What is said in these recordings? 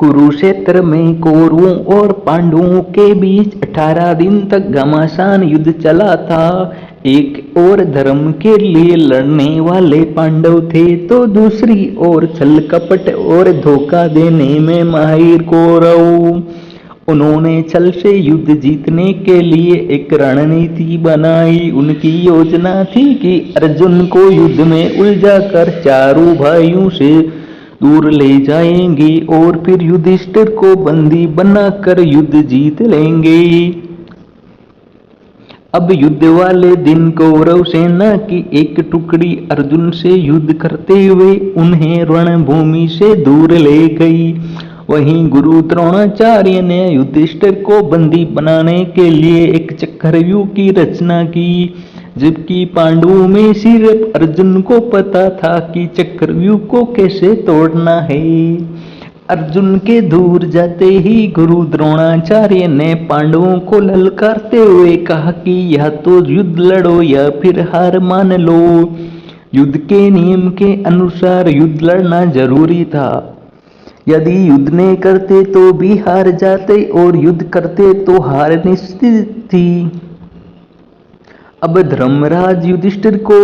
कुरुक्षेत्र में कौरवों और पांडवों के बीच 18 दिन तक घमासान युद्ध चला था। एक ओर धर्म के लिए लड़ने वाले पांडव थे तो दूसरी ओर छल कपट और धोखा देने में माहिर कौरव। उन्होंने छल से युद्ध जीतने के लिए एक रणनीति बनाई। उनकी योजना थी कि अर्जुन को युद्ध में उलझाकर चारों भाइयों से दूर ले जाएंगे और फिर युधिष्ठिर को बंदी बनाकर युद्ध जीत लेंगे। अब युद्ध वाले दिन कौरव सेना की एक टुकड़ी अर्जुन से युद्ध करते हुए उन्हें रणभूमि से दूर ले गई। वहीं गुरु द्रोणाचार्य ने युधिष्ठिर को बंदी बनाने के लिए एक चक्रव्यूह की रचना की, जबकि पांडवों में सिर्फ अर्जुन को पता था कि चक्रव्यूह को कैसे तोड़ना है। अर्जुन के दूर जाते ही गुरु द्रोणाचार्य ने पांडवों को ललकारते हुए कहा कि या तो युद्ध लड़ो या फिर हार मान लो। युद्ध के नियम के अनुसार युद्ध लड़ना जरूरी था। यदि युद्ध नहीं करते तो भी हार जाते और युद्ध करते तो हार निश्चित थी। अब धर्मराज युधिष्ठिर को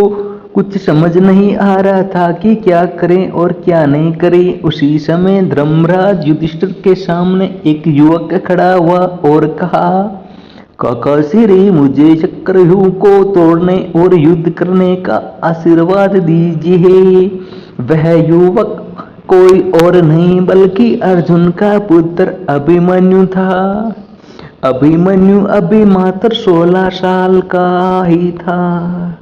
कुछ समझ नहीं आ रहा था कि क्या करें और क्या नहीं करें। उसी समय धर्मराज युधिष्ठिर के सामने एक युवक खड़ा हुआ और कहा, काका श्री, मुझे चक्रव्यूह को तोड़ने और युद्ध करने का आशीर्वाद दीजिए। वह युवक कोई और नहीं बल्कि अर्जुन का पुत्र अभिमन्यु था। अभिमन्यु अभी मात्र 16 साल का ही था,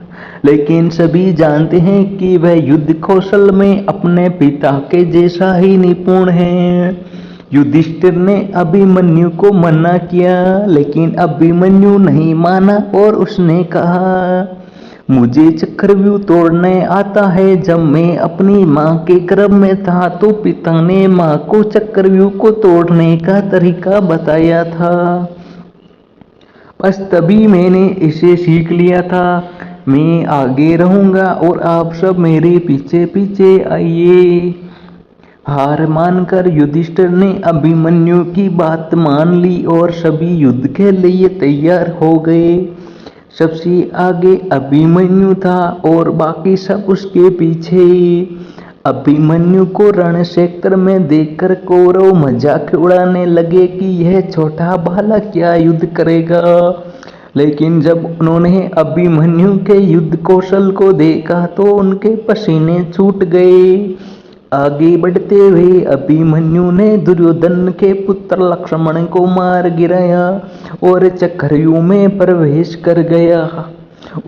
लेकिन सभी जानते हैं कि वह युद्ध कौशल में अपने पिता के जैसा ही निपुण है। युधिष्ठिर ने अभिमन्यु को मना किया, लेकिन अभिमन्यु नहीं माना और उसने कहा, मुझे चक्रव्यूह तोड़ने आता है। जब मैं अपनी माँ के गर्भ में था तो पिता ने माँ को चक्रव्यूह को तोड़ने का तरीका बताया था, बस तभी मैंने इसे सीख लिया था। मैं आगे रहूंगा और आप सब मेरे पीछे पीछे आइए। हार मानकर युधिष्ठिर ने अभिमन्यु की बात मान ली और सभी युद्ध के लिए तैयार हो गए। सबसे आगे अभिमन्यु था और बाकी सब उसके पीछे। अभिमन्यु को रण क्षेत्र में देखकर कौरव मजाक उड़ाने लगे कि यह छोटा बालक क्या युद्ध करेगा। लेकिन जब उन्होंने अभिमन्यु के युद्ध कौशल को देखा तो उनके पसीने छूट गए। आगे बढ़ते हुए अभिमन्यु ने दुर्योधन के पुत्र लक्ष्मण को मार गिराया और चक्रव्यूह में प्रवेश कर गया।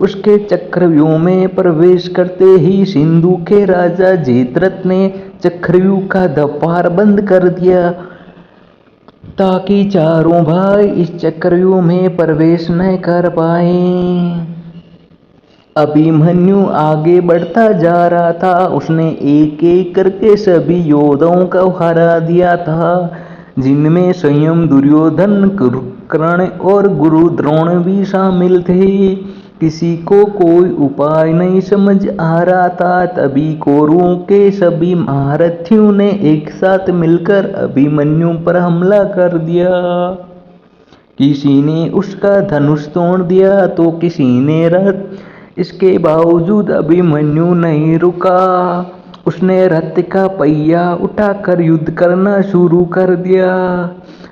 उसके चक्रव्यूह में प्रवेश करते ही सिंधु के राजा जयद्रथ ने चक्रव्यूह का द्वार बंद कर दिया ताकि चारों भाई इस चक्रव्यूह में प्रवेश न कर पाए। अभिमन्यु आगे बढ़ता जा रहा था। उसने एक एक करके सभी योद्धाओं को हरा दिया था, जिनमें स्वयं दुर्योधन, कर्ण और गुरु द्रोण भी शामिल थे। किसी को कोई उपाय नहीं समझ आ रहा था। तभी कौरवों के सभी महारथियों ने एक साथ मिलकर अभिमन्यु पर हमला कर दिया। किसी ने उसका धनुष तोड़ दिया तो किसी ने रथ। इसके बावजूद अभिमन्यु नहीं रुका। उसने रथ का पहिया उठाकर युद्ध करना शुरू कर दिया।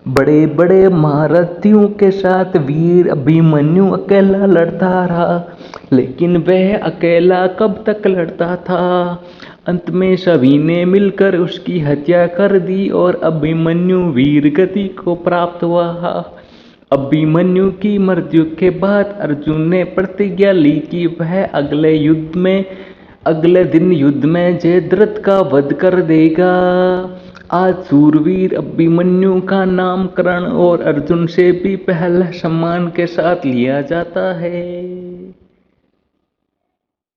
बड़े बड़े महारथियों के साथ वीर अभिमन्यु अकेला लड़ता रहा, लेकिन वह अकेला कब तक लड़ता था। अंत में सभी ने मिलकर उसकी हत्या कर दी और अभिमन्यु वीर गति को प्राप्त हुआ। अभिमन्यु की मृत्यु के बाद अर्जुन ने प्रतिज्ञा ली कि वह अगले दिन युद्ध में जयद्रथ का वध कर देगा। आज सूरवीर अभिमन्यु का नामकरण और अर्जुन से भी पहले सम्मान के साथ लिया जाता है।